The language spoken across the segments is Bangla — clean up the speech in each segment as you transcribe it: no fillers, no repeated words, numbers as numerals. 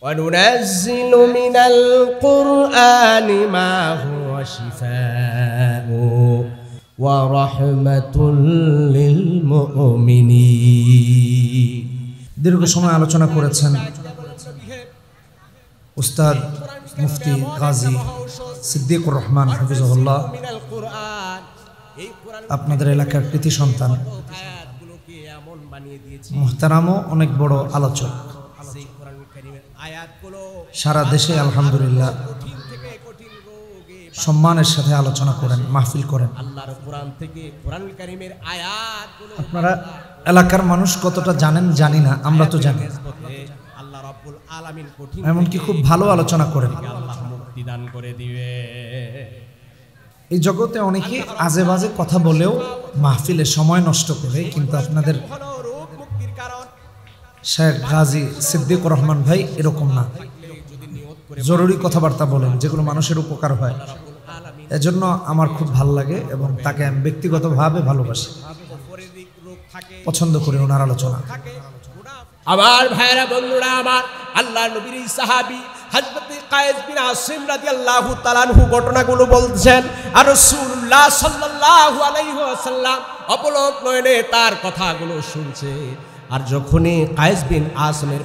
وَنُنَزِّلُ مِنَ الْقُرْآنِ مَا هُوَ شِفَاءٌ وَرَحْمَةٌ لِلْمُؤْمِنِينَ। দীর্ঘ সময় আলোচনা করেছেন উস্তাদ মুফতি গাজী সিদ্দিকুর রহমান হাফিজুল্লাহ, আপনাদের এলাকার কৃতি সন্তান, মুহতারামও অনেক বড় আলোচক, সারা দেশে আলহামদুলিল্লাহ সম্মানের সাথে আলোচনা করেন, মাহফিল করেন। আপনারা এলাকার মানুষ কতটা জানেন জানি না, আমরা তো জানি, এমনকি খুব ভালো আলোচনা করেন। এই জগতে অনেকে আজে বাজে কথা বলেও মাহফিলে সময় নষ্ট করে, কিন্তু আপনাদের শেখ গাজী সিদ্দিকুর রহমান ভাই এরকম না, জরুরি কথাবার্তা বলেন যেগুলো মানুষের উপকার হয়। এজন্য আমার খুব ভালো লাগে এবং তাকে আমি ব্যক্তিগতভাবে ভালোবাসি, পছন্দ করি ওনার আলোচনা। আমার ভাইরা বন্ধুরা, আমার আল্লাহর নবীর সাহাবী হযরত কায়েস বিন আসিম রাদিয়াল্লাহু তাআলা আনহু ঘটনাগুলো বলছেন, আর রাসূলুল্লাহ সাল্লাল্লাহু আলাইহি ওয়াসাল্লাম অপলক নয়নে তার কথাগুলো শুনছে। আর যখনই কায়েস বিন আসিমের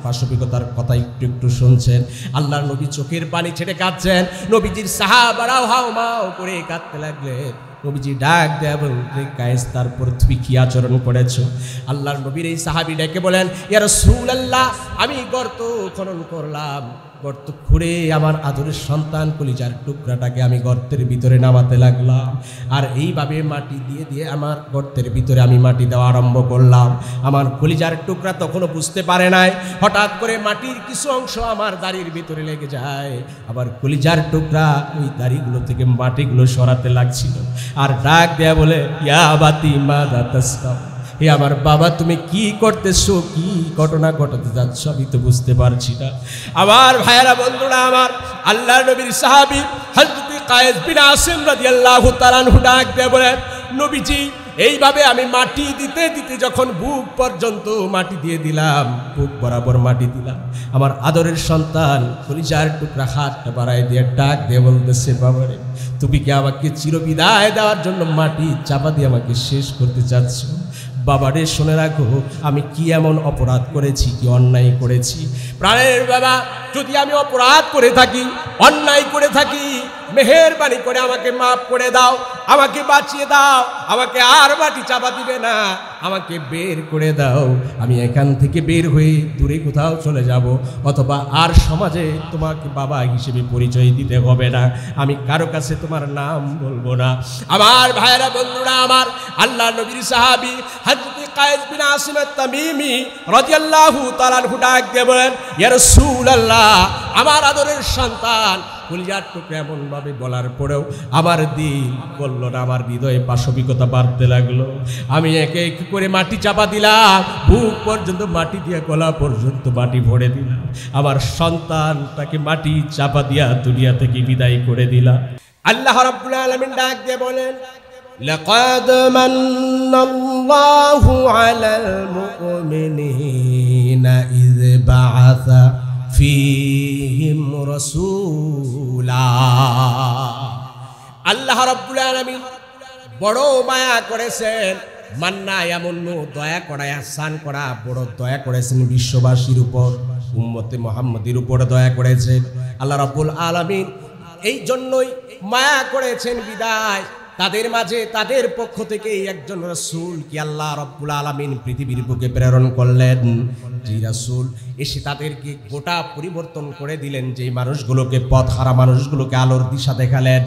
পাশবিকতার কথা একটু একটু শুনছেন, আল্লাহর নবী চোখের পানি ছেড়ে কাঁদছেন। নবীজির সাহাবারাও হাউমাউ করে কাঁদতে লাগলেন। নবীজি ডাক দেয় এবং কায়েস, তারপর তুমি কি আচরণ করেছো? আল্লাহর নবীর এই সাহাবী ডেকে বলেন, ইয়া রাসূলুল্লাহ, আমি গর্ত খনন করলাম, গর্ত খুঁড়ে আমার আদরের সন্তান কলিজার টুকরাটাকে আমি গর্তের ভিতরে নামাতে লাগলাম। আর এইভাবে মাটি দিয়ে দিয়ে আমার গর্তের ভিতরে আমি মাটি দেওয়া আরম্ভ করলাম। আমার কলিজার টুকরা তখনও বুঝতে পারে নাই। হঠাৎ করে মাটির কিছু অংশ আমার দাড়ির ভিতরে লেগে যায়। আবার কলিজার টুকরা ওই দাড়িগুলো থেকে মাটিগুলো সরাতে লাগছিল। আর ডাক দেয়া বলে, ইয়া আবাতি মাযা তাসনাউ, হে আমার বাবা, তুমি কি করতেছো, কি ঘটনা ঘটাতে যাচ্ছ, আমি তো বুঝতে পারছি না। আমার ভাইয়েরা বন্ধুরা, আমার আল্লাহর নবীর সাহাবী হযরত কায়েস বিন আসিম রাদিয়াল্লাহু তাআলা আনহু ডাক দিয়ে বলেন, নবীজি, এইভাবে আমি মাটি দিতে দিতে যখন বুক পর্যন্ত মাটি দিয়ে দিলাম, বুক বরাবর মাটি দিলাম, আমার আদরের সন্তান কলিজার টুকরা হাতটা বাড়ায় দিয়ে ডাক দিয়ে বলতেছে, বাবারে, তুমি কি আমাকে চিরবিদায় দেওয়ার জন্য মাটি চাপা দিয়ে আমাকে শেষ করতে চাচ্ছ? বাবারে, শুনে রাখো, আমি কি এমন অপরাধ করেছি, কি অন্যায় করেছি? প্রাণের বাবা, যদি আমি অপরাধ করে থাকি, অন্যায় করে থাকি, মেহেরবানি করে আমাকে মাফ করে দাও, আমাকে বাঁচিয়ে দাও, আমাকে আর মাটি চাপা দিবে না, আমাকে বের করে দাও। আমি এখান থেকে বের হয়ে দূরে কোথাও চলে যাব, অথবা আর সমাজে তোমাকে বাবা হিসেবে পরিচয় দিতে হবে না, আমি কারো কাছে তোমার নাম বলবো না। আমার ভাইয়েরা বন্ধুরা, আমার আল্লাহ নবীর সাহাবী হযরত কায়েস বিন আসিম আত-তামিমি রাদিয়াল্লাহু তাআলা আনহু ডাক দিয়ে বলেন, ইয়া রাসূলুল্লাহ, আমার আদরের সন্তান কলিজার টুকরা এমনভাবে বলার পরেও আমার দিল বলল না, আমার হৃদয়ে পাশবিকতা বাড়তে লাগলো। আমি একে এক করে মাটি চাপা দিলাম, বুক পর্যন্ত মাটি দিয়ে গলা পর্যন্ত মাটি ভরে দিলাম। আমার সন্তানটাকে মাটি চাপা দিয়া দুনিয়া থেকে বিদায় করে দিলাম। আল্লাহ রাব্বুল আলামিন ডাক দিয়ে বলেন, লাকাদ মান্নাল্লাহু আলাল মুমিনিনা ইয বাআসা ফীহিম রাসূলা। আল্লাহ রাব্বুল আলামিন বড় মায়া করেছেন, মান্না ইয়ামুন্নু, দয়া করা, ইহসান করা, বড় দয়া করেছেন বিশ্ববাসীর উপর, উম্মতে মুহাম্মাদের উপর দয়া করেছেন আল্লাহ রাব্বুল আলামিন। এই জন্যই মায়া করেছেন বিদায় তাদের মাঝে তাদের পক্ষ থেকে একজন রাসূল কি আল্লাহ রাব্বুল আলামিন পৃথিবীর বুকে প্রেরণ করলেন। যে রাসূল এসে তাদেরকে গোটা পরিবর্তন করে দিলেন, যে মানুষগুলোকে পথহারা মানুষগুলোকে আলোর দিশা দেখালেন।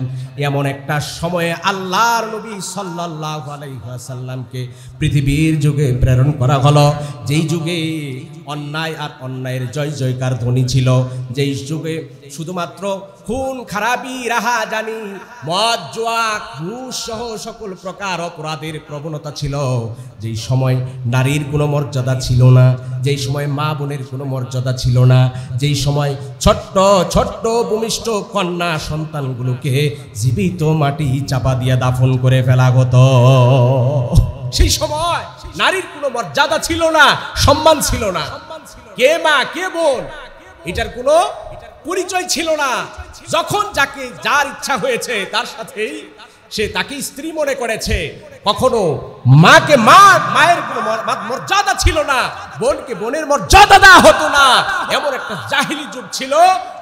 এমন একটা সময়ে আল্লাহর নবী সাল্লাল্লাহু আলাইহি ওয়াসাল্লামকে পৃথিবীর যুগে প্রেরণ করা হলো, যেই যুগে অন্যায় আর অন্যায়ের জয় জয়কার ধ্বনি ছিল, যেই যুগে শুধুমাত্র খুন খারাপি রাহাজানি মদ জুয়া ঘুষ সহ সকল প্রকার অপরাধের প্রবণতা ছিল, যেই সময় নারীর কোনো মর্যাদা ছিল না, যেই সময় মা বোনের কোনো মর্যাদা ছিল না, যেই সময় ছোট্ট ছোট্ট ভূমিষ্ঠ কন্যা সন্তানগুলোকে জীবিত মাটি চাপা দিয়ে দাফন করে ফেলা হতো। সেই সময় নারীর কোনো মর্যাদা ছিল না, সম্মান ছিল না। কে মা কে বোন এটার কোনো পরিচয় ছিল না। যখন যাকে যার ইচ্ছা হয়েছে তার সাথেই সে তাকে স্ত্রী মনে করেছে। কখনো মাকে মায়ের কোনো মর্যাদা ছিল না, বোনকে বোনের মর্যাদা দেওয়া হতো না। এমন একটা জাহিলি যুগ ছিল,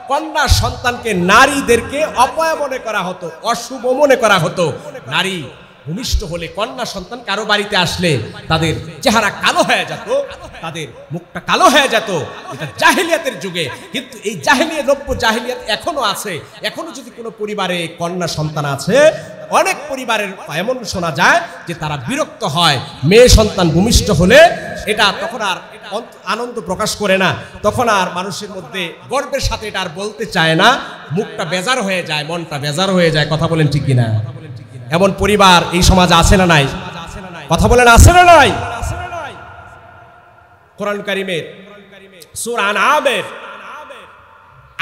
কন্যা সন্তানকে নারীদেরকে অপয়া মনে করা হতো, অশুভ মনে করা হতো। নারী ভূমিষ্ঠ হলে, কন্যা সন্তান কারো বাড়িতে আসলে তাদের চেহারা কালো হয়ে যেত, তাদের মুখটা কালো হয়ে যেত। এটা জাহিলিয়াতের যুগে। কিন্তু এই জাহিলিয়াত, নব্য জাহিলিয়াত এখনো আছে। এখনো যদি কোনো পরিবারে কন্যা সন্তান আছে, অনেক পরিবারের এমন শোনা যায় যে তারা বিরক্ত হয় মেয়ে সন্তান ভূমিষ্ঠ হলে। এটা তখন আর আনন্দ প্রকাশ করে না, তখন আর মানুষের মধ্যে গর্বের সাথে এটা আর বলতে চায় না, মুখটা বেজার হয়ে যায়, মনটা বেজার হয়ে যায়। কথা বলেন ঠিক কিনা? এমন পরিবার এই সমাজে আছে না নাই? কথা বলেন আছে না নাই? কোরআন কারীমের সূরা আনআমের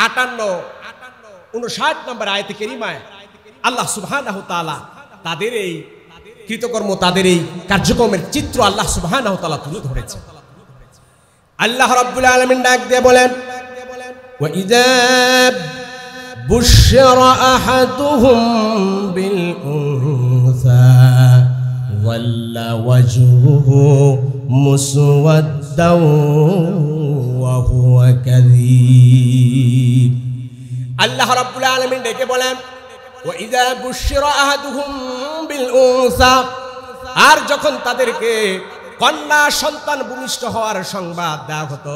58-59 নম্বর আয়াতে কারীমায় আল্লাহ সুবহানাহু তাআলা তাদের এই কৃতকর্ম, তাদের এই কার্যক্রমের চিত্র আল্লাহ সুবহানাহু তাআলা তুলে ধরেছে। আল্লাহ রাব্বুল আলামিন ডাক দিয়ে বলেন, ওয়া ইযা বুশিরা আহাদুহুম বিল উনসা ওয়াল্লা ওয়াজহুহু মুসওয়াদ্দাও ওয়া হুয়া কাযীব। আল্লাহ রাব্বুল আলামিন ডেকে বলেন, ওয়া ইযা বুশিরা আহাদুহুম বিল উনসা, আর যখন তাদেরকে কন্যা সন্তান ভূমিষ্ঠ হওয়ার সংবাদ দেওয়া হতো,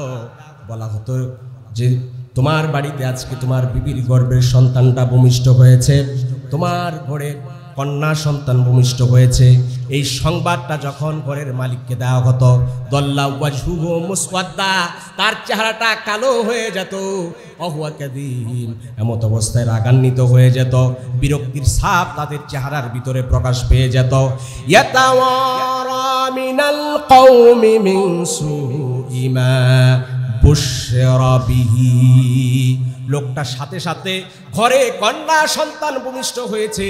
বলা হতো যে তোমার বাড়িতে আজকে তোমার বিবির গর্ভের সন্তানটা ভূমিষ্ঠ হয়েছে, তোমার ঘরে কন্যা সন্তান ভূমিষ্ঠ হয়েছে। এই সংবাদটা যখন ঘরের মালিককে দেওয়া হতো, দল্লা ওয়াজহুহু মুসওয়াদ্দা, তার চেহারাটা কালো হয়ে যেত, ওয়াহুয়া কাযীব, এমত অবস্থায় রাগান্বিত হয়ে যেত, বিরক্তির ছাপ তাদের চেহারার ভিতরে প্রকাশ পেয়ে যেত। ইয়াতাওয়ারা মিনাল কওমি মিন সুই মা বুশিরা বিহি, লোকটা সাথে সাথে ঘরে কন্যা সন্তান ভূমিষ্ঠ হয়েছে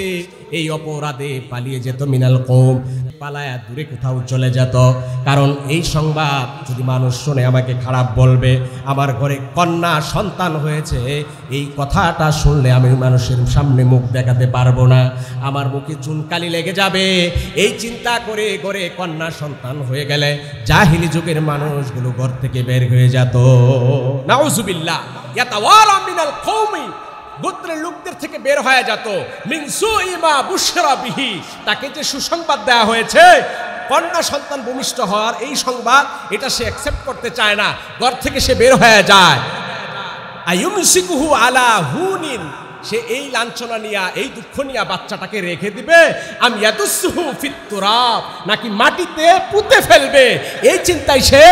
এই অপরাধে পালিয়ে যেত, মিনাল কওম, পালায়া দূরে কোথাও চলে যেত। কারণ এই সংবাদ যদি মানুষ শুনে আমাকে খারাপ বলবে, আমার ঘরে কন্যা সন্তান হয়েছে, এই কথাটা শুনলে আমি মানুষের সামনে মুখ দেখাতে পারবো না, আমার মুখে চুনকালি লেগে যাবে। এই চিন্তা করে ঘরে কন্যা সন্তান হয়ে গেলে জাহিলি যুগের মানুষগুলো ঘর থেকে বের হয়ে যেত। নাউজুবিল্লাহ। ইয়াতাওয়ারা মিনাল কওমি, গোত্রের লোকদের থেকে বের হয়ে যেত। মিন সুই মা বুশিরা বিহি, তাকে যে সুসংবাদ দেওয়া হয়েছে কন্যা সন্তান ভূমিষ্ঠ হওয়ার, এই সংবাদ এটা সে অ্যাকসেপ্ট করতে চায় না, ঘর থেকে সে বের হয়ে যায়। আয়ুমসিকুহু আলা হুনিন, সে এই লাঞ্ছনা নিয়া, এই দুঃখ নিয়া বাচ্চাটাকে রেখে দিবে, আম ইয়াদুসহু ফিত তুরাব, নাকি মাটিতে পুঁতে ফেলবে, এই চিন্তায় সে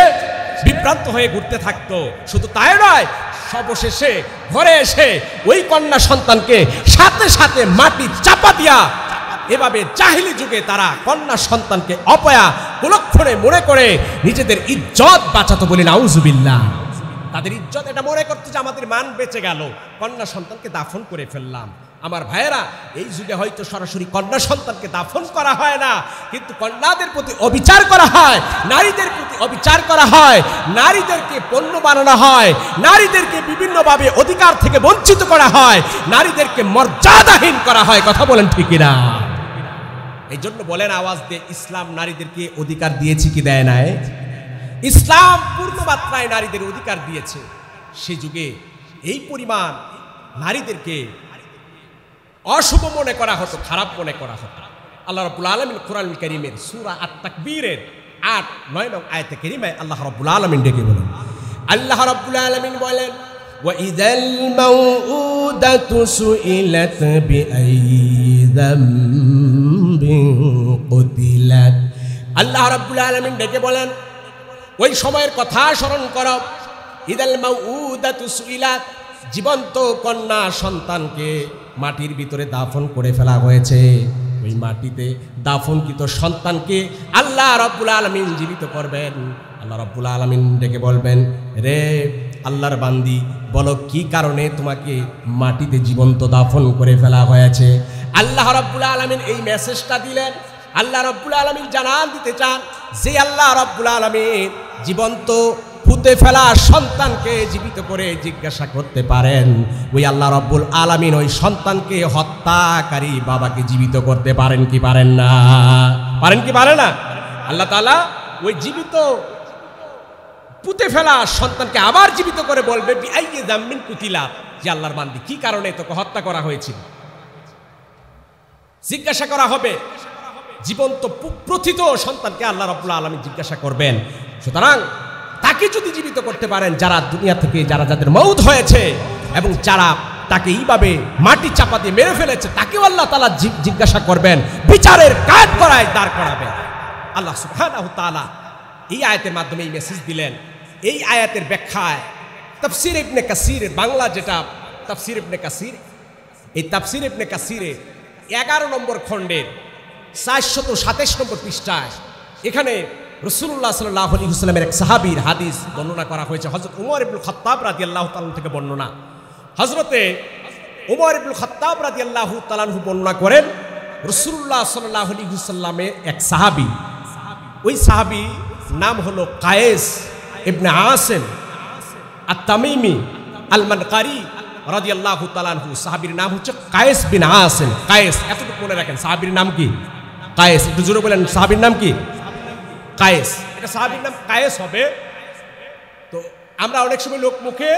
বিভ্রান্ত হয়ে ঘুরতে থাকতো। শুধু তাই নয়, সবশেষে ঘরে এসে ওই কন্যা সন্তানকে সাথে সাথে মাটি চাপা দিয়া, এভাবে জাহিলি যুগে তারা কন্যা সন্তানকে অপয়া কুলক্ষণে মনে করে নিজেদের ইজ্জত বাঁচাতো। বলি নাউজুবিল্লাহ। তাদের ইজ্জত এটা মনে করতে যে আমাদের মান বেঁচে গেল, কন্যা সন্তানকে দাফন করে ফেললাম। আমার ভাইয়েরা, এই যুগে হয়তো সরাসরি কন্যা সন্তানকে দাফন করা হয় না, কিন্তু কন্যাদের প্রতি অবিচার করা হয়, নারীদের প্রতি অবিচার করা হয়, নারীদেরকে পণ্য বানানো হয়, নারীদেরকে বিভিন্নভাবে অধিকার থেকে বঞ্চিত করা হয়, নারীদেরকে মর্যাদাহীন করা হয়। কথা বলেন ঠিক কিনা? এই জন্য বলেন আওয়াজ দিয়ে, ইসলাম নারীদেরকে অধিকার দিয়েছে কি দেয় নাই? ইসলাম পূর্ণ মাত্রায় নারীদের অধিকার দিয়েছে। সে যুগে এই পরিমাণ নারীদেরকে অশুভ মনে করা হতো, খারাপ মনে করা হতো। আল্লাহ রাব্বুল আলামিন কোরআনুল কারীমের সূরা আত-তাকবীরের 8-9 নং আয়াতে কারীমায় আল্লাহ রাব্বুল আলামিন ডেকে বলেন, আল্লাহ রাব্বুল আলামিন বলেন, ওয়া ইযাল মাউউদাতু সুইলাত বিআইয়ি যামবিন কুতিলাত। আল্লাহ রাব্বুল আলামিন ডেকে বলেন, ওই সময়ের কথা স্মরণ করো, ইযাল মাউউদাতু সুইলাত, জীবন্ত কন্যা সন্তানকে মাটির ভিতরে দাফন করে ফেলা হয়েছে। ওই মাটিতে দাফনকৃত সন্তানকে আল্লাহ রাব্বুল আলামিন জীবিত করবেন। আল্লাহ রাব্বুল আলামিন ডেকে বলবেন, রে আল্লাহর বান্দি, বলো কি কারণে তোমাকে মাটিতে জীবন্ত দাফন করে ফেলা হয়েছে। আল্লাহ রাব্বুল আলামিন এই মেসেজটা দিলেন। আল্লাহ রাব্বুল আলামিন জানান দিতে চান যে আল্লাহ রাব্বুল আলামিন জীবন্ত পুঁতে ফেলা সন্তানকে জীবিত করে জিজ্ঞাসা করতে পারেন, ওই আল্লাহ রাব্বুল আলামিন ওই সন্তানকে হত্যাকারী বাবাকে জীবিত করতে পারেন কি পারেন না? পারেন কি পারে না? আল্লাহ তাআলা ওই জীবিত পুঁতে ফেলা সন্তানকে আবার জীবিত করে বলবে, বিআইয়ি যামবিন কুতিলা, যে আল্লাহর বান্দি কি কারণে তোকে হত্যা করা হয়েছিল। জিজ্ঞাসা করা হবে, জীবন্ত প্রথিত সন্তানকে আল্লাহ রাব্বুল আলামিন জিজ্ঞাসা করবেন। সুতরাং তাকে যদি জীবিত করতে পারেন, যারা দুনিয়া থেকে যাদের মওত হয়েছে এবং যারা তাকে এইভাবে মাটি চাপা দিয়ে মেরে ফেলেছে, তাকেও আল্লাহ তাআলা জিজ্ঞাসা করবেন, বিচারের কাঠগড়ায় দাঁড় করাবেন। আল্লাহ সুবহানাহু ওয়া তাআলা এই আয়াতের মাধ্যমে এই মেসেজ দিলেন। এই আয়াতের ব্যাখ্যায় তাফসীর ইবনে কাসির বাংলা, যেটা তাফসীর ইবনে কাসির, এই তাফসীর ইবনে কাসিরে 11 নম্বর খণ্ডের 427 নম্বর পৃষ্ঠায় এখানে রাসূলুল্লাহ সাল্লাল্লাহু আলাইহি ওয়াসাল্লামের এক সাহাবীর হাদিস বর্ণনা করা হয়েছে। হযরত ওমর ইবনুল খাত্তাব রাদিয়াল্লাহু তাআলা থেকে বর্ণনা। হযরতে ওমর ইবনুল খাত্তাব রাদিয়াল্লাহু তাআলা বর্ণনা করেন, রাসূলুল্লাহ সাল্লাল্লাহু আলাইহি ওয়াসাল্লামের এক সাহাবী, ওই সাহাবী নাম হলো কায়েস ইবনে আসিম আত-তামিমি আল-মানকারি রাদিয়াল্লাহু তাআলা আনহু। সাহাবীর নাম হচ্ছে কায়েস বিন আসিম। কায়েস, এতটুকু মনে রাখেন, সাহাবীর নাম কি? কায়েস। একটু জোরে বলেন, সাহাবীর নাম কি? কায়েস। এটা সাহাবীর নাম কায়েস হবে। তো আমরা অনেক সময় লোক মুখে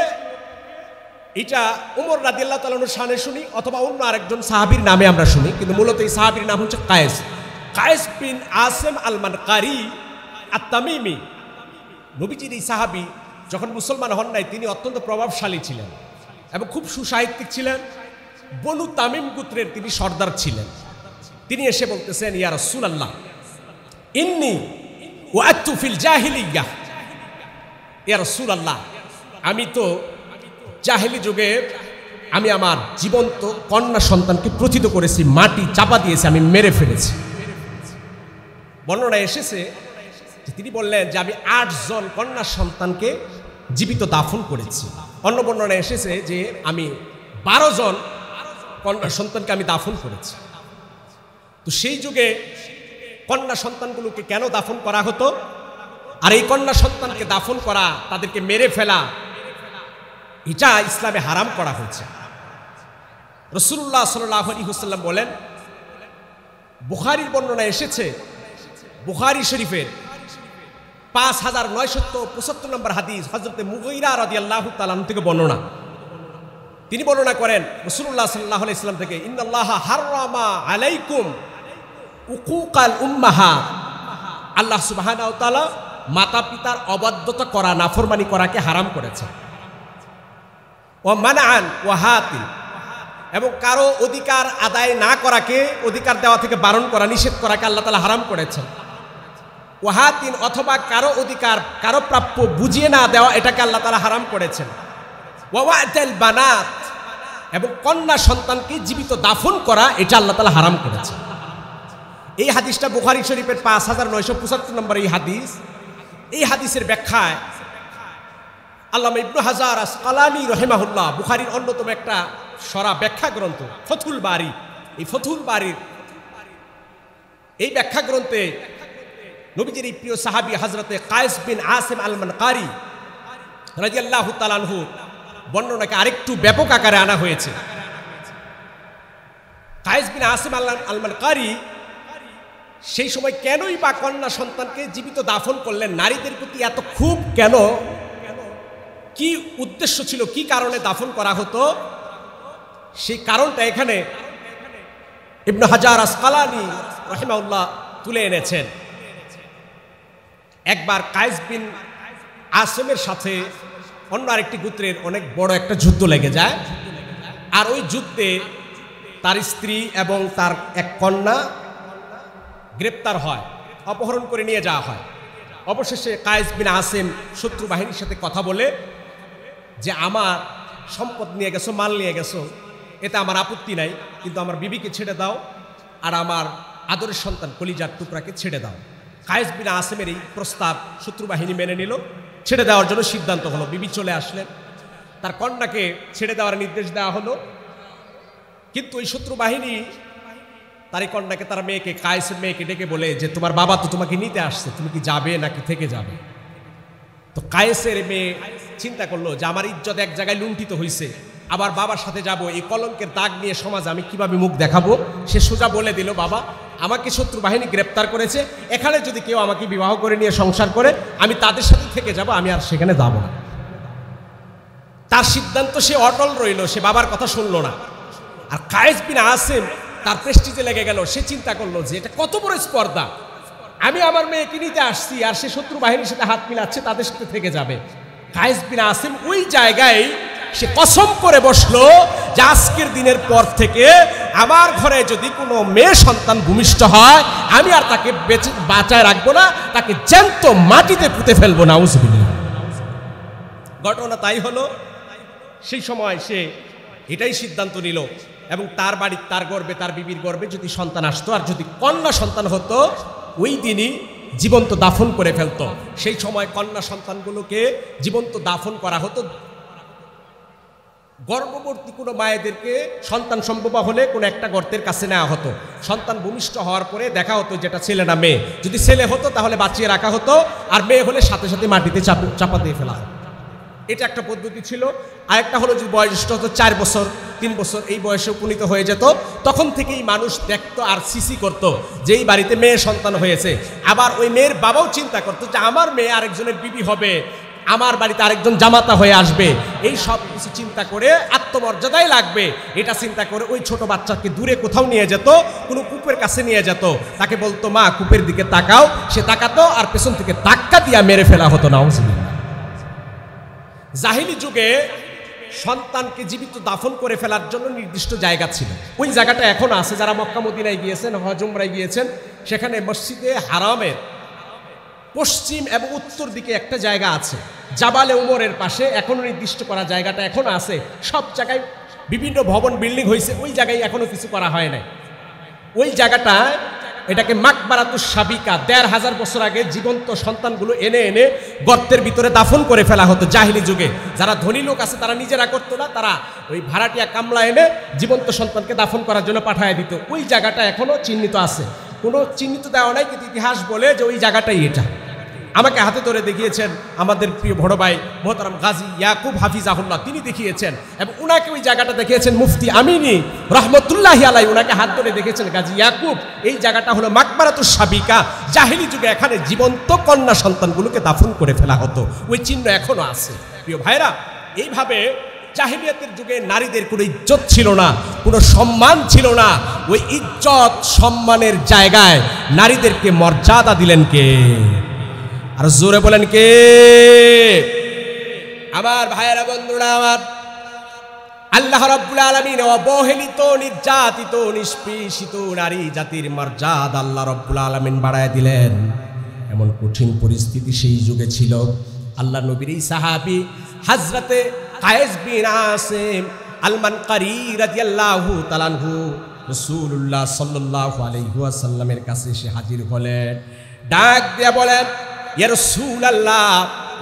এটা ওমর রাদিয়াল্লাহু তাআলা আনহুর শানে শুনি, অথবা অন্য আরেকজন সাহাবীর নামে আমরা শুনি, কিন্তু মূলত এই সাহাবীর নাম হচ্ছে কায়েস। কায়েস বিন আসিম আল-মানকারি আত-তামিমি। নবীজির এই সাহাবী যখন মুসলমান হন নাই, তিনি অত্যন্ত প্রভাবশালী ছিলেন এবং খুব সুসাহিত্যিক ছিলেন। বনু তামিম গোত্রের তিনি সর্দার ছিলেন। তিনি এসে বলতেছেন, ইয়া রাসূলুল্লাহ, ইন্নী ওয়াতু ফিল জাহিলিয়াহ। ইয়া রাসূলুল্লাহ, আমি তো জাহেলি যুগে আমি আমার জীবন্ত কন্যা সন্তানকে প্রথিত করেছি, মাটি চাপা দিয়েছি, আমি মেরে ফেলেছি। বর্ণনায় এসেছে যে তিনি বললেন যে আমি 8 জন কন্যা সন্তানকে জীবিত দাফন করেছি। অন্য বর্ণনায় এসেছে যে আমি 12 জন কন্যা সন্তানকে আমি দাফন করেছি। তো সেই যুগে কন্যা সন্তানগুলোকে কেন দাফন করা হতো? আর এই কন্যা সন্তানকে দাফন করা, তাদেরকে মেরে ফেলা, এটা ইসলামে হারাম করা হয়েছে। রাসূলুল্লাহ সাল্লাল্লাহু আলাইহি ওয়াসাল্লাম বলেন, বুখারীর বর্ণনা এসেছে, বুখারী শরীফের 5975 নম্বর হাদিস, হযরতে মুগীরা রাদিয়াল্লাহু তাআলা থেকে বর্ণনা। তিনি বর্ণনা করেন রাসূলুল্লাহ সাল্লাল্লাহু আলাইহি ওয়াসাল্লাম থেকে, ইন্নাল্লাহা হাররামা আলাইকুম উকুকাল উম্মাহাত। আল্লাহ সুবহানাহু ওয়া তাআলা মাতা পিতার অবাধ্যতা করা, নাফরমানি করাকে হারাম করেছেন। ওয়া মানআন ওয়া হাতিন, এবং কারো অধিকার আদায় না করাকে, অধিকার দেওয়া থেকে বারণ করা, নিষেধ করাকে আল্লাহ তাআলা হারাম করেছেন। ওয়াহাতিন, অথবা কারো অধিকার, কারো প্রাপ্য বুঝিয়ে না দেওয়া, এটাকে আল্লাহ তাআলা হারাম করেছেন। ওয়াওয়াতাল বানাত, এবং কন্যা সন্তানকে জীবিত দাফন করা, এটা আল্লাহ তাআলা হারাম করেছেন। এই হাদিসটা বুখারী শরীফের 5975 নম্বর এই হাদিস। এই হাদিসের ব্যাখ্যায় আল্লামা ইবনে হাজার আসকালানী রাহিমাহুল্লাহ, বুখারীর অন্যতম একটা সরা ব্যাখ্যা গ্রন্থ ফথুল বারী, এই ফথুল বারীর এই ব্যাখ্যা গ্রন্থে নবীজির এই প্রিয় সাহাবী হযরতে কায়েস বিন আসিম আল-মানকারি রাদিয়াল্লাহু তাআলা আনহু বর্ণনাকে আরেকটু ব্যাপক আকারে আনা হয়েছে। কায়েস বিন আসিম আল-মানকারি সেই সময় কেনই বা কন্যা সন্তানকে জীবিত দাফন করলেন, নারীদের প্রতি এত খুব কেন, কি উদ্দেশ্য ছিল, কি কারণে দাফন করা হতো, সেই কারণটা এখানে ইবনে হাজার আসকালানী রাহিমাহুল্লাহ তুলে এনেছেন। একবার কায়েস বিন আসিমের সাথে অন্য আরেকটি গোত্রের অনেক বড় একটা যুদ্ধ লেগে যায়, আর ওই যুদ্ধে তার স্ত্রী এবং তার এক কন্যা গ্রেপ্তার হয়, অপহরণ করে নিয়ে যাওয়া হয়। অবশেষে কায়েস বিন আসিম শত্রু বাহিনীর সাথে কথা বলে যে আমার সম্পদ নিয়ে গেছো, মাল নিয়ে গেছো, এতে আমার আপত্তি নাই, কিন্তু আমার বিবিকে ছেড়ে দাও আর আমার আদরের সন্তান কলিজার টুকরাকে ছেড়ে দাও। কায়েস বিন আসিমের এই প্রস্তাব শত্রু বাহিনী মেনে নিল, ছেড়ে দেওয়ার জন্য সিদ্ধান্ত হলো। বিবি চলে আসলেন, তার কন্যাকে ছেড়ে দেওয়ার নির্দেশ দেওয়া হলো, কিন্তু ওই শত্রু বাহিনী তার এই কন্যাকে, তার মেয়েকে, কায়েসের মেয়েকে ডেকে বলে যে তোমার বাবা তো তোমাকে নিতে আসছে, তুমি কি যাবে নাকি থেকে যাবে? তো কায়েসের মেয়ে চিন্তা করলো যে আমার ইজ্জত এক জায়গায় লুণ্ঠিত হয়েছে, আবার বাবার সাথে যাব, এই কলঙ্কের দাগ নিয়ে সমাজে আমি কিভাবে মুখ দেখাবো। সে সোজা বলে দিল, বাবা আমাকে শত্রু বাহিনী গ্রেপ্তার করেছে, এখানে যদি কেউ আমাকে বিবাহ করে নিয়ে সংসার করে আমি তাদের সাথে থেকে যাব, আমি আর সেখানে যাব না। তার সিদ্ধান্ত সে অটল রইল, সে বাবার কথা শুনলো না। আর কায়েস বিন আসিম তার প্রেস্টিজে লেগে গেল। সে চিন্তা করলো যে এটা কত বড় স্পর্ধা, আমি আমার মেয়েকে নিতে আসছি আর সে শত্রু বাহিনীর সাথে হাত মিলাচ্ছে, তাদের সাথে থেকে যাবে। কায়েস বিন আসিম ওই জায়গায় সে কসম করে বসলো যে আজকের দিনের পর থেকে আমার ঘরে যদি কোনো মেয়ে সন্তান ভূমিষ্ঠ হয় আমি আর তাকে বাঁচায় রাখবো না, তাকে জ্যান্ত মাটিতে পুঁতে ফেলবো। নাউজুবিল্লাহ। ঘটনা তাই হলো। সেই সময় সে এটাই সিদ্ধান্ত নিল এবং তার বাড়ি, তার গর্বে, তার বিবির গর্বে যদি সন্তান আসতো আর যদি কন্যা সন্তান হতো ওই দিনই জীবন্ত দাফন করে ফেলতো। সেই সময় কন্যা সন্তানগুলোকে জীবন্ত দাফন করা হতো। গর্ভবতী কোনো মায়েদেরকে সন্তান সম্ভব হলে কোনো একটা গর্তের কাছে নেওয়া হতো। সন্তান ভূমিষ্ঠ হওয়ার পরে দেখা হতো যেটা ছেলে না মেয়ে। যদি ছেলে হতো তাহলে বাঁচিয়ে রাখা হতো, আর মেয়ে হলে সাথে সাথে মাটিতে চাপা দিয়ে ফেলা হতো। এটা একটা পদ্ধতি ছিল। আরেকটা হলো যে বয়সটা হতো 4 বছর 3 বছর এই বয়সে উপনীত হয়ে যেত, তখন থেকেই মানুষ দেখতো আর সিসি করতো যে এই বাড়িতে মেয়ে সন্তান হয়েছে। আবার ওই মেয়ের বাবাও চিন্তা করতো যে আমার মেয়ে আরেকজনের বিবি হবে, আমার বাড়িতে আরেকজন জামাতা হয়ে আসবে। এই সব কিছু চিন্তা করে আত্মমর্যাদাই লাগবে এটা চিন্তা করে ওই ছোট বাচ্চাকে দূরে কোথাও নিয়ে যেত, কোনো কূপের কাছে নিয়ে যেত, তাকে বলতো মা কূপের দিকে তাকাও, সে তাকাতো আর পেছন থেকে ধাক্কা দিয়া মেরে ফেলা হতো। নাউজুবিল্লাহ। জাহিলি যুগে সন্তানকে জীবিত দাফন করে ফেলার জন্য নির্দিষ্ট জায়গা ছিল। ওই জায়গাটা এখনো আছে। যারা মক্কা মদিনায় গিয়েছেন, হজ উমরায় গিয়েছেন, সেখানে মসজিদে হারামের পশ্চিম এবং উত্তর দিকে একটা জায়গা আছে, জাবালে উমরের পাশে এখনো নির্দিষ্ট করা জায়গাটা এখনো আছে। সব জায়গায় বিভিন্ন ভবন বিল্ডিং হয়েছে, ওই জায়গায় এখনো কিছু করা হয় নাই। ওই জায়গাটা এটাকে মাকবারাতুস সাবিকা, 1500 বছর আগে জীবন্ত সন্তানগুলো এনে এনে গর্তের ভিতরে দাফন করে ফেলা হতো জাহিলি যুগে। যারা ধনী লোক আছে তারা নিজেরা করতো না, তারা ওই ভাড়াটিয়া কামলা এনে জীবন্ত সন্তানকে দাফন করার জন্য পাঠায় দিত। ওই জায়গাটা এখনো চিহ্নিত আছে, কোনো চিহ্নিত দেওয়া নাই, কিন্তু ইতিহাস বলে যে ওই জায়গাটাই এটা। আমাকে হাতে ধরে দেখিয়েছেন আমাদের প্রিয় বড় ভাই মোহতারাম গাজী ইয়াকুব হাফিজাহুল্লাহ, তিনি দেখিয়েছেন এবং উনাকে ওই জায়গাটা দেখিয়েছেন মুফতি আমিনী রহমতুল্লাহি আলাইহি, উনাকে হাত ধরে দেখেছেন গাজী ইয়াকুব। এই জায়গাটা হলো মাকবারাতুস সাবিকা। জাহিলি যুগে এখানে জীবন্ত কন্যা সন্তানগুলোকে দাফন করে ফেলা হতো, ওই চিহ্ন এখনো আছে। প্রিয় ভাইরা, এইভাবে জাহিলিয়াতের যুগে নারীদের কোনো ইজ্জত ছিল না, কোনো সম্মান ছিল না। ওই ইজ্জত সম্মানের জায়গায় নারীদেরকে মর্যাদা দিলেন কে? আর জোরে বলেন কে? আমার ভাইয়েরা, বন্ধুরা আমার, আল্লাহ রাব্বুল আলামিন অবহেলিত, নির্যাতিত, নিষ্পেষিত নারী জাতির মর্যাদা আল্লাহ রাব্বুল আলামিন বাড়ায় দিলেন। এমন কঠিন পরিস্থিতি সেই যুগে ছিল। আল্লাহ নবীর এই সাহাবী হযরতে কায়েস বিন আসিম আল মানকারি রাদিয়াল্লাহু তাআলা আনহু রাসূলুল্লাহ সাল্লাল্লাহু আলাইহি ওয়াসাল্লামের কাছে এসে হাজির হলেন। ডাক দিয়ে বলেন, ইয়া রাসূলুল্লাহ,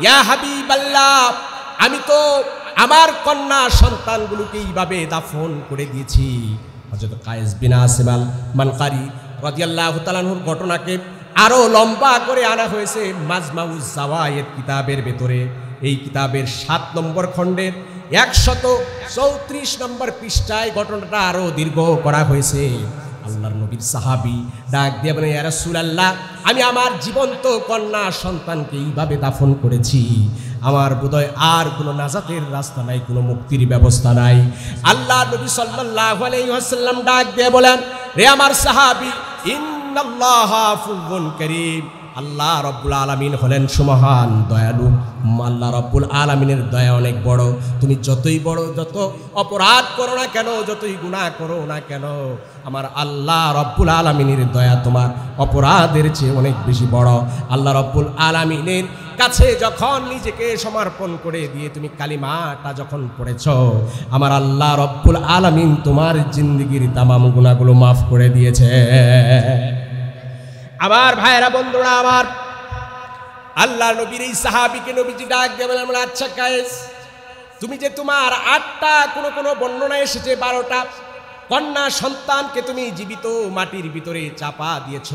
ইয়া হাবিবাল্লাহ, আমি তো আমার কন্যা সন্তানগুলোকে এইভাবে দাফন করে দিয়েছি। হযরত কায়েস বিন আসিম আল মানকারি রাদিয়াল্লাহু তাআলা আনহুর ঘটনাকে আরো লম্বা করে আনা হয়েছে মাজমাউজ জাওয়ায়েদ কিতাবের ভেতরে। এই কিতাবের 7 নম্বর খণ্ডের 134 নম্বর পৃষ্ঠায় ঘটনাটা আরো দীর্ঘ করা হয়েছে। আল্লাহর নবীর সাহাবী ডাক দিয়ে বলেন, ইয়া রাসূলুল্লাহ, আমি আমার জীবন্ত কন্যা সন্তানকে এইভাবে দাফন করেছি, আমার বোধহয় আর কোনো নাজাতের রাস্তা নাই, কোনো মুক্তির ব্যবস্থা নাই। আল্লাহ নবী সাল্লাল্লাহু আলাইহি ওয়াসাল্লাম ডাক দিয়ে বলেন, রে আমার সাহাবী, ইন্নাল্লাহা আফুউন কারীম, আল্লাহ রব্বুল আলামিন হলেন সুমহান দয়ালু। আল্লাহ রব্বুল আলামিনের দয়া অনেক বড়। তুমি যতই বড়, যত অপরাধ করো না কেন, যতই গুনাহ করো না কেন, আমার আল্লাহ রব্বুল আলামিনের দয়া তোমার অপরাধের চেয়ে অনেক বেশি বড়। আল্লাহ রব্বুল আলামিনের কাছে যখন নিজেকে সমর্পণ করে দিয়ে তুমি কালিমাটা যখন পড়েছ, আমার আল্লাহ রব্বুল আলামিন তোমার জিন্দেগির তামাম গুনাহগুলো মাফ করে দিয়েছে। আমার ভাইয়েরা, বন্ধুরা আমার, আল্লাহ নবীর এই সাহাবীকে নবীজি ডাক দিয়ে বলেন, আচ্ছা কায়েস, তুমি যে তোমার 8টা, কোনো বর্ণনা এসেছে 12টা কন্যা সন্তানকে তুমি জীবিত মাটির ভিতরে চাপা দিয়েছ,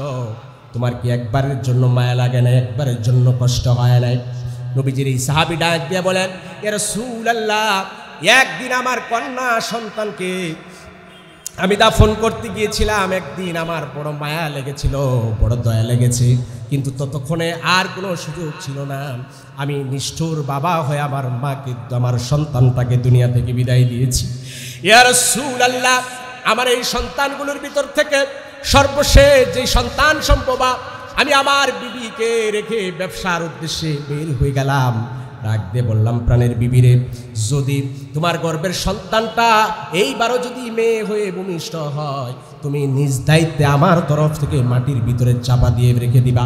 তোমার কি একবারের জন্য মায়া লাগে না? একবারের জন্য কষ্ট হয় নাই? নবীজির এই সাহাবী ডাক দিয়ে বলেন, ইয়া রাসূলুল্লাহ, একদিন আমার কন্যা সন্তানকে আমি দাফন করতে গিয়েছিলাম, একদিন আমার বড় মায়া লেগেছিল, বড় দয়া লেগেছে, কিন্তু ততক্ষণে আর কোনো সুযোগ ছিল না। আমি নিষ্ঠুর বাবা হয়ে আমার মাকে, আমার সন্তানটাকে দুনিয়া থেকে বিদায় দিয়েছি। ইয়া রাসূলুল্লাহ, আমার এই সন্তানগুলোর ভিতর থেকে সর্বশেষ যে সন্তান সম্ভবা, আমি আমার বিবিকে রেখে ব্যবসার উদ্দেশ্যে বের হয়ে গেলাম। ডাক দিয়ে বললাম, প্রাণের বিবিরে, যদি তোমার গর্ভের সন্তানটা এইবারও যদি মেয়ে হয়ে ভূমিষ্ঠ হয়, তুমি নিজ দায়িত্বে আমার তরফ থেকে মাটির ভিতরে চাপা দিয়ে রেখে দিবা।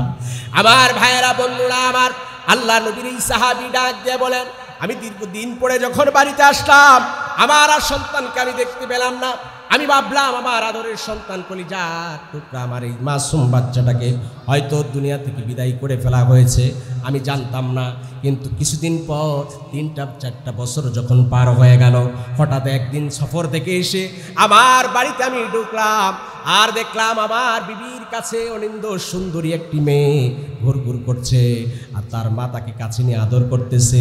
আমার ভাইয়েরা, বন্ধুরা আমার, আল্লাহ নবীর এই সাহাবী ডাক দিয়ে বলেন, আমি দীর্ঘদিন পরে যখন বাড়িতে আসলাম, আমার আর সন্তানকে আমি দেখতে পেলাম না। আমি ভাবলাম আমার আদরের সন্তান কলিজার টুকরা আমার এই মাসুম বাচ্চাটাকে হয়তো দুনিয়া থেকে বিদায় করে ফেলা হয়েছে, আমি জানতাম না। কিন্তু কিছুদিন পর 3-4 বছর যখন পার হয়ে গেল, হঠাৎ একদিন সফর থেকে এসে আমার বাড়িতে আমি ঢুকলাম, আর দেখলাম আমার বিবির কাছে অনিন্দ সুন্দরী একটি মেয়ে ঘুরঘুর করছে, আর তার মা তাকে কাছে নিয়ে আদর করতেছে,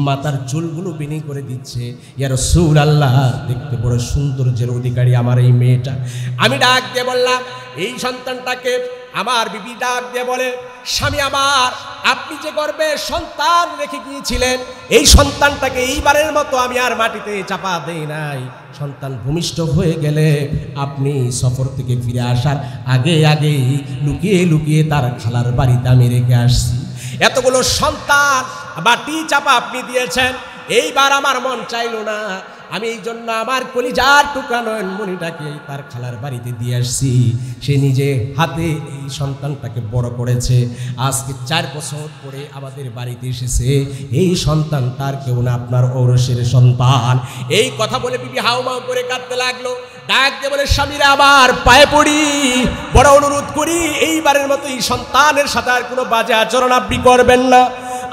মাথার চুলগুলো বিনি করে দিচ্ছে। ইয়া রাসূলুল্লাহ, দেখতে বড় সৌন্দর্যের অধিকারী আমার এই মেয়েটা। আমি ডাক দিয়ে বললাম, এই সন্তানটাকে আমার বিবি ডাক দিয়ে বলে, স্বামী আমার, আপনি যে গর্ভে সন্তান রেখে গিয়েছিলেন, এই সন্তানটাকে এইবারের মতো আমি আর মাটিতে চাপা দেই নাই। সন্তান ভূমিষ্ঠ হয়ে গেলে আপনি সফর থেকে ফিরে আসার আগেই লুকিয়ে লুকিয়ে তার খালার বাড়িতে আমি রেখে আসছি। এতগুলো সন্তান মাটি চাপা আপনি দিয়েছেন, এইবার আমার মন চাইলো না, আমি এই জন্য আমার কলিজার টুকরা নয়নমণিটাকে তার খালার বাড়িতে দিয়ে আসছি। সে নিজে হাতে এই সন্তানটাকে বড় করেছে, আজকে 4 বছর পরে আমাদের বাড়িতে এসেছে। এই সন্তান তার কেউ না, আপনার ঔরসের সন্তান। এই কথা বলে বিবি হাউমাউ করে কাঁদতে লাগলো। ডাক দিয়ে বলে, স্বামীরা আমার, পায়ে পড়ি, বড় অনুরোধ করি, এইবারের মতো এই সন্তানের সাথে আর কোনো বাজে আচরণ আপনি করবেন না।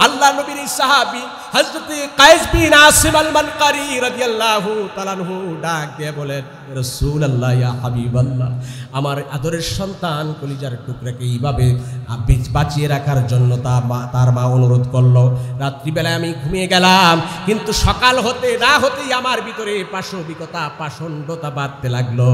আল্লাহ নবীর সাহাবী হযরত কায়েস বিন আসিম আল মানকারী রাদিয়াল্লাহু তাআলা আনহু ডাক দিয়ে বলেন, রাসূলুল্লাহ, ইয়া হাবিবাল্লাহ, আমার আদরের সন্তান কলিজার টুকরাকে এইভাবে বাঁচিয়ে রাখার জন্য তার মা অনুরোধ করলো। রাত্রিবেলায় আমি ঘুমিয়ে গেলাম, কিন্তু সকাল হতে না হতেই আমার ভিতরে পাশবিকতা, পাষণ্ডতা বাড়তে লাগলো।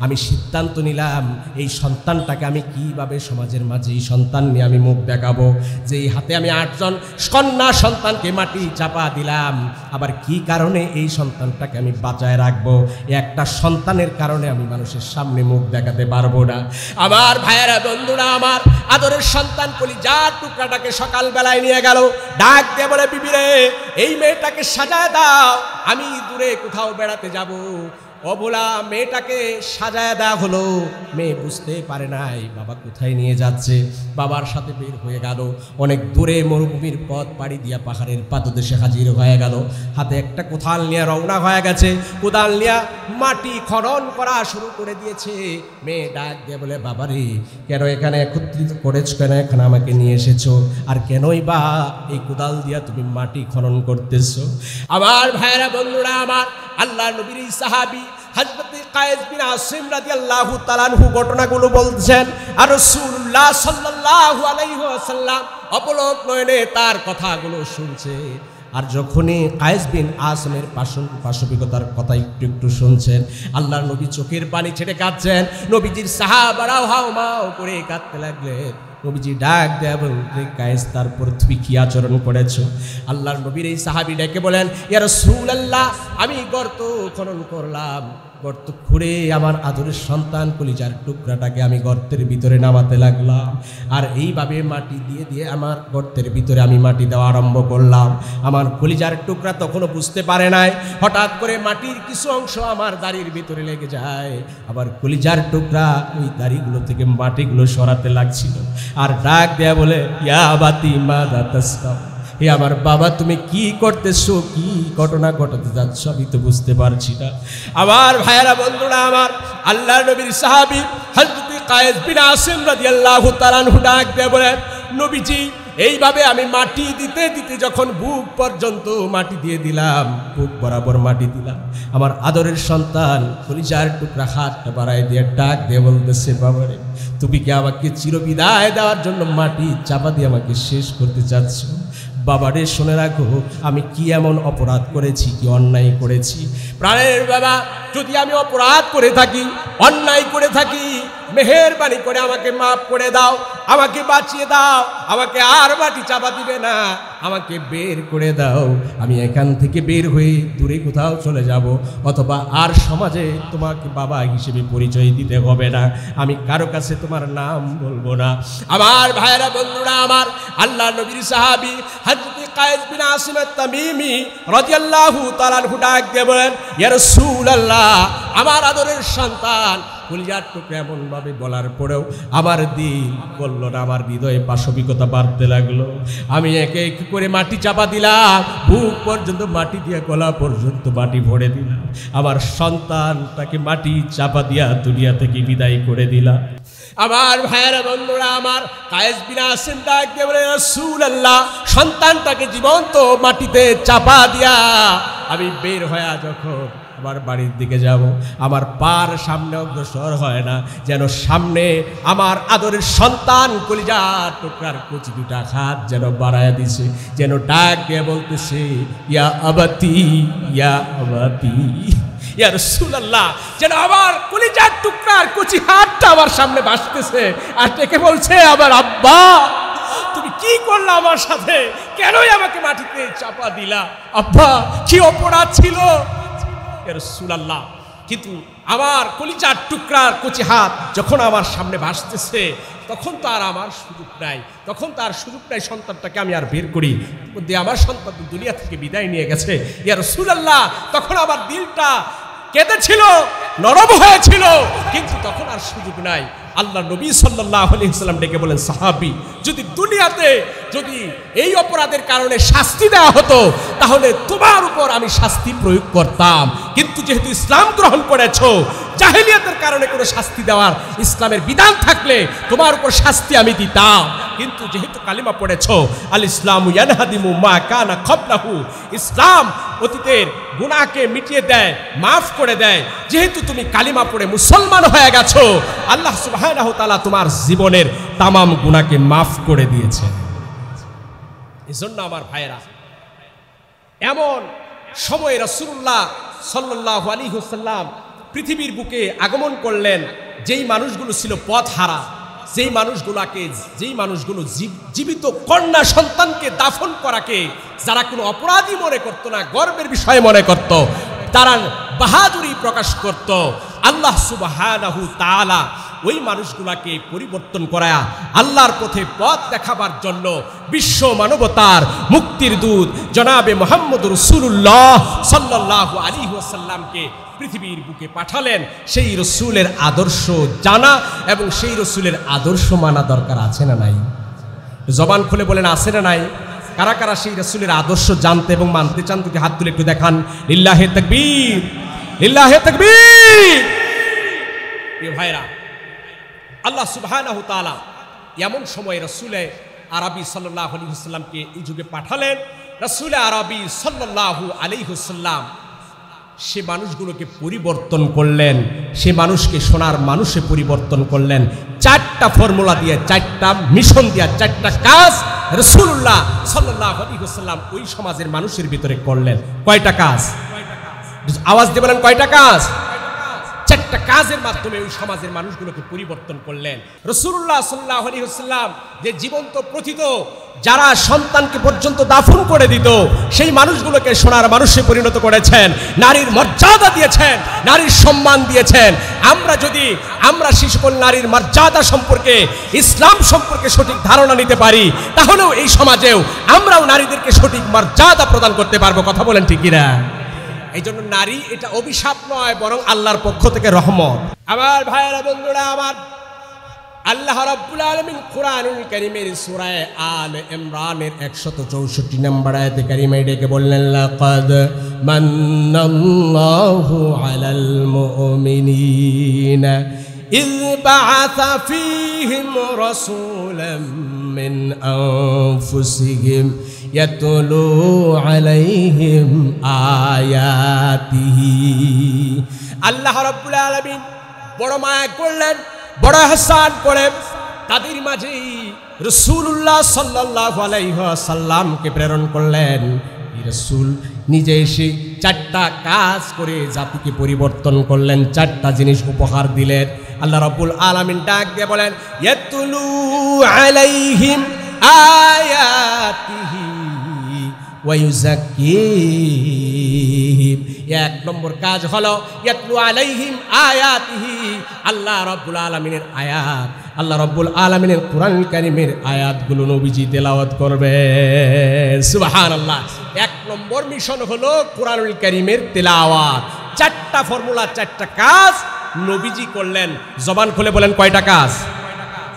আমি সিদ্ধান্ত নিলাম, এই সন্তানটাকে আমি কিভাবে সমাজের মাঝে এই সন্তান নিয়ে আমি মুখ দেখাবো। যে এই হাতে আমি 8 জন কন্যা সন্তানকে মাটি চাপা দিলাম, আবার কি কারণে এই সন্তানটাকে আমি বাঁচায় রাখবো? একটা সন্তানের কারণে আমি মানুষের সামনে মুখ দেখাতে পারবো না। আমার ভাইয়েরা, বন্ধুরা আমার, আদরের সন্তান কলিজার টুকরাটাকে সকালবেলায় নিয়ে গেল, ডাক দিয়ে বলে, বিবিরে, এই মেয়েটাকে সাজায় দাও, আমি দূরে কোথাও বেড়াতে যাব। অবলা মেয়েটাকে সাজায় দেওয়া হলো। মেয়ে বুঝতে পারে নাই বাবা কোথায় নিয়ে যাচ্ছে। বাবার সাথে বের হয়ে গেল, অনেক দূরে মরুভূমির পথ পাড়ি দিয়া পাহাড়ের পাদদেশে হাজির হয়ে গেল। হাতে একটা কোদাল নিয়ে রওনা হয়ে গেছে। কোদাল নিয়ে মাটি খনন করা শুরু করে দিয়েছে। মেয়ে ডাক দিয়ে বলে, বাবারে, কেন এখানে একত্রিত করেছো, কেন এখানে আমাকে নিয়ে এসেছো, আর কেনই বা এই কোদাল দিয়া তুমি মাটি খনন করতেছো? আমার ভাইয়েরা, বন্ধুরা আমার, আল্লাহ নবীর সাহাবী হযরত কায়েস বিন আসিম রাদিয়াল্লাহু তাআলা আনহু ঘটনাগুলো বলছেন, আর রাসূলুল্লাহ সাল্লাল্লাহু আলাইহি ওয়াসাল্লাম অপলক নয়নে তার কথাগুলো শুনছে। আর যখনই কায়েস বিন আসিমের পাশবিকতার কথা একটু শুনছেন, আল্লাহর নবী চোখের পানি ছেড়ে কাঁদছেন। নবীজির সাহাবারাও হাউমাউ করে কাঁদতে লাগলেন। নবীজি ডাক দেয়া বলতে, কায়েস, তারপর তুমি কি আচরণ করেছো? আল্লাহর নবীর এই সাহাবী ডেকে বলেন, ইয়া রাসূলুল্লাহ, আমি গর্ত খনন করলাম, গর্ত খুঁড়ে আমার আদরের সন্তান কলিজার টুকরাটাকে আমি গর্তের ভিতরে নামাতে লাগলাম। আর এইভাবে মাটি দিয়ে দিয়ে আমার গর্তের ভিতরে আমি মাটি দেওয়া আরম্ভ করলাম। আমার কলিজার টুকরা তখনও বুঝতে পারে নাই। হঠাৎ করে মাটির কিছু অংশ আমার দাড়ির ভিতরে লেগে যায়। আবার কলিজার টুকরা ওই দাড়িগুলো থেকে মাটিগুলো সরাতে লাগছিল। আর ডাক দেয়া বলে, ইয়া বাতি মাযা তাসনাউ, হে আমার বাবা, তুমি কি করতেছো, কি ঘটনা ঘটাতে যাচ্ছ, আমি তো বুঝতে পারছি না। আমার ভাইয়েরা, বন্ধুরা আমার, আল্লাহর নবীর সাহাবী হযরত কায়েস বিন আসিম রাদিয়াল্লাহু তাআলা আনহু ডাক দিয়ে বলেন, নবীজি, এইভাবে আমি মাটি দিতে দিতে যখন বুক পর্যন্ত মাটি দিয়ে দিলাম, বুক বরাবর মাটি দিলাম, আমার আদরের সন্তান কলিজার টুকরা হাতটা বাড়ায় দিয়ে ডাক দিয়ে বলতেছে, বাবারে, তুমি কি আমাকে চিরবিদায় দেওয়ার জন্য মাটি চাপা দিয়ে আমাকে শেষ করতে চাচ্ছ? বাবারে শুনে রাখো, আমি কি এমন অপরাধ করেছি, কি অন্যায় করেছি। প্রাণের বাবা, যদি আমি অপরাধ করে থাকি, অন্যায় করে থাকি, মেহেরবানি করে আমাকে মাফ করে দাও, আমাকে বাঁচিয়ে দাও, আমাকে আর মাটি চাপা দিবে না, আমাকে বের করে দাও। আমি এখান থেকে বের হয়ে দূরে কোথাও চলে যাব, অথবা আর সমাজে তোমাকে বাবা হিসেবে পরিচয় দিতে হবে না, আমি কারো কাছে তোমার নাম বলবো না। আমার ভাইয়েরা, বন্ধুরা আমার, আল্লাহ নবীর সাহাবী হযরত কায়েস বিন আসিম আত-তামিমি রাদিয়াল্লাহু তাআলা আনহু ডাক দিয়ে বলেন, ইয়া রাসূলুল্লাহ, আমার আদরের সন্তান। কলিজার টুকরা এমন ভাবে বলার পরেও আমার দিল বলল না, আমার হৃদয়ে পাশবিকতা বাড়তে লাগলো। আমি একে এক করে মাটি চাপা দিলাম, বুক পর্যন্ত মাটি দিয়ে গলা পর্যন্ত মাটি ভরে দিলাম। আমার সন্তানটাকে মাটি চাপা দিয়া দুনিয়া থেকে বিদায় করে দিলাম। আমার ভাইয়েরা, বন্ধুরা আমার, কায়েস বিন আসিম ডাক দিয়ে বলে, রাসূলুল্লাহ, সন্তানটাকে জীবন্ত মাটিতে চাপা দিয়া আমি বের হয়ে যখন আমার বাড়ির দিকে যাব, আমার পার সামনে অগ্রসর হয় না, যেন সামনে আমার আদরের সন্তান কলিজার টুকরার কচি দুটা হাত যেন বাড়ায় দিছে, যেন ডাক দিয়ে বলতেছে, ইয়া আবাতি, ইয়া আবাতি, ইয়া রাসূলুল্লাহ, যেন আমার কলিজার টুকরার কচি হাতটা আমার সামনে ভাসতেছে আর ডেকে বলছে, আমার আব্বা, তুমি কি করলা আমার সাথে? কেনই আমাকে মাটিতে চাপা দিলা? আব্বা, কি অপরাধ ছিল? ইয়া রাসূলুল্লাহ, কিন্তু আমার কলিজার টুকরার কচি হাত যখন আমার সামনে ভাসতেছে, তখন তো আর আমার সুযোগ নাই, তখন তার সুযোগ নাই সন্তানটাকে আমি আর বের করি। আমার সন্তান দুনিয়া থেকে বিদায় নিয়ে গেছে। ইয়া রাসূলুল্লাহ, তখন আমার দিলটা কেঁদেছিল, নরম হয়েছিল, কিন্তু তখন আর সুযোগ নাই। আল্লাহ নবী সাল্লাল্লাহু আলাইহি ওয়াসাল্লাম ডেকে বলেন, সাহাবী, যদি দুনিয়াতে যদি এই অপরাধের কারণে শাস্তি দেওয়া হতো, তাহলে তোমার উপর আমি শাস্তি প্রয়োগ করতাম, কিন্তু যেহেতু ইসলাম গ্রহণ করেছো, জাহেলিয়াতের কারণে কোনো শাস্তি দেওয়ার ইসলামের বিধান থাকলে তোমার উপর শাস্তি আমি দিতাম, কিন্তু যেহেতু কালিমা পড়েছো, আল ইসলামু ইয়ানহাদিমু মা কানা ক্বাবলাহু, ইসলাম অতীতের গুনাহকে মিটিয়ে দেয়, মাফ করে দেয়। যেহেতু তুমি কালিমা পড়ে মুসলমান হয়ে গেছো, আল্লাহ সুবহানাহু তাআলা তোমার জীবনের তামাম গুনাহকে মাফ করে দিয়েছেন। এজন্য আমার ভাইয়েরা, এমন সময় রাসূলুল্লাহ সাল্লাল্লাহু আলাইহি ওয়াসাল্লাম পৃথিবীর বুকে আগমন করলেন, যেই মানুষগুলো ছিল পথহারা, যেই মানুষগুলো জীবিত কন্যা সন্তানকে দাফন করাকে যারা কোনো অপরাধী মনে করতো না, গর্বের বিষয় মনে করত, তারা বাহাদুরি প্রকাশ করত। আল্লাহ সুবহানাহু তাআলা ওই মানুষগুলাকে পরিবর্তন করা, আল্লাহর পথে পথ দেখাবার জন্য বিশ্ব মানবতার মুক্তির দূত জনাবে মুহাম্মদ রাসূলুল্লাহ সাল্লাল্লাহু আলাইহি ওয়াসাল্লামকে পৃথিবীর বুকে পাঠালেন। সেই রসুলের আদর্শ জানা এবং সেই রসুলের আদর্শ মানা দরকার আছে না নাই? জবান খুলে বলেন, আছে না নাই? কারা কারা সেই রসুলের আদর্শ জানতে এবং মানতে চান? তুই হাত তুলে একটু দেখান। লিল্লাহে তাকবীর, লিল্লাহে তাকবীর। প্রিয় ভাইরা, আল্লাহ সুবহানাহু তাআলা এমন সময় রসুলে আরবি সাল্লাল্লাহু আলাইহি ওয়াসাল্লামকে এই যুগে পাঠালেন। রসুলে আরবি সাল্লাল্লাহু আলাইহি ওয়াসাল্লাম সে মানুষগুলোকে পরিবর্তন করলেন, সে মানুষকে সোনার মানুষে পরিবর্তন করলেন। চারটা ফর্মুলা দিয়ে, চারটা মিশন দিয়া, চারটা কাজ রাসূলুল্লাহ সাল্লাল্লাহু আলাইহি ওয়াসাল্লাম ওই সমাজের মানুষের ভিতরে করলেন। কয়টা কাজ? আওয়াজ দিয়ে বলেন, কয়টা কাজ? চারটা কাজের মাধ্যমে ওই সমাজের মানুষগুলোকে পরিবর্তন করলেন। রাসূলুল্লাহ সাল্লাল্লাহু আলাইহি ওয়াসাল্লাম যে জীবন্ত প্রথিত যারা সন্তানকে পর্যন্ত দাফন করে দিত, সেই মানুষগুলোকে সোনার মানুষে পরিণত করেছেন, নারীর মর্যাদা দিয়েছেন, নারীর সম্মান দিয়েছেন। আমরা সেই সকল নারীর মর্যাদা সম্পর্কে, ইসলাম সম্পর্কে সঠিক ধারণা নিতে পারি, তাহলেও এই সমাজেও আমরাও নারীদেরকে সঠিক মর্যাদা প্রদান করতে পারবো। কথা বলেন ঠিক কিনা? এই জন্য নারী এটা অভিশাপ নয়, বরং আল্লাহর পক্ষ থেকে রহমত। আমার ভাইয়েরা, বন্ধুরা আমার, আল্লাহ রাব্বুল আলামিন কুরআনুল কারীমের সূরা আলে ইমরানের 164 নম্বর আয়াতে কারিমায় ডেকে বললেন, লাকাদ মান্নাল্লাহু আলাল মুমিনিনা ইয বাআসা ফীহিম রাসূলাম মিন আনফুসিহিম ইয়াতলু আলাইহিম আয়াতিহি। আল্লাহ রাব্বুল আলামিন বড় মায়া করলেন, বড় ইহসান করে তাদের মাঝেই রাসূলুল্লাহ সাল্লাল্লাহু আলাইহি ওয়াসাল্লামকে প্রেরণ করলেন। রাসূল নিজে এসে 4টা কাজ করে জাতিকে পরিবর্তন করলেন, 4টা জিনিস উপহার দিলেন। আল্লাহ রাব্বুল আলামিন ডাক দিয়ে বলেন, ইয়াতলু আলাইহিম আয়াতিহি ওয়া ইউযাক্কিহিম। 1 নম্বর কাজ হলো ইয়াতলু আলাইহিম আয়াতিহি, আল্লাহ রাব্বুল আলামিনের আয়াত, আল্লাহ রাব্বুল আলামিনের কোরআনুল কারীমের আয়াতগুলো নবীজি তেলাওয়াত করবেন। সুবহানাল্লাহ। 1 নম্বর মিশন হলো কোরআনুল কারীমের তেলাওয়াত। 4টা ফর্মুলা, 4টা কাজ নবীজি করলেন। জবান খুলে বলেন কয়টা কাজ?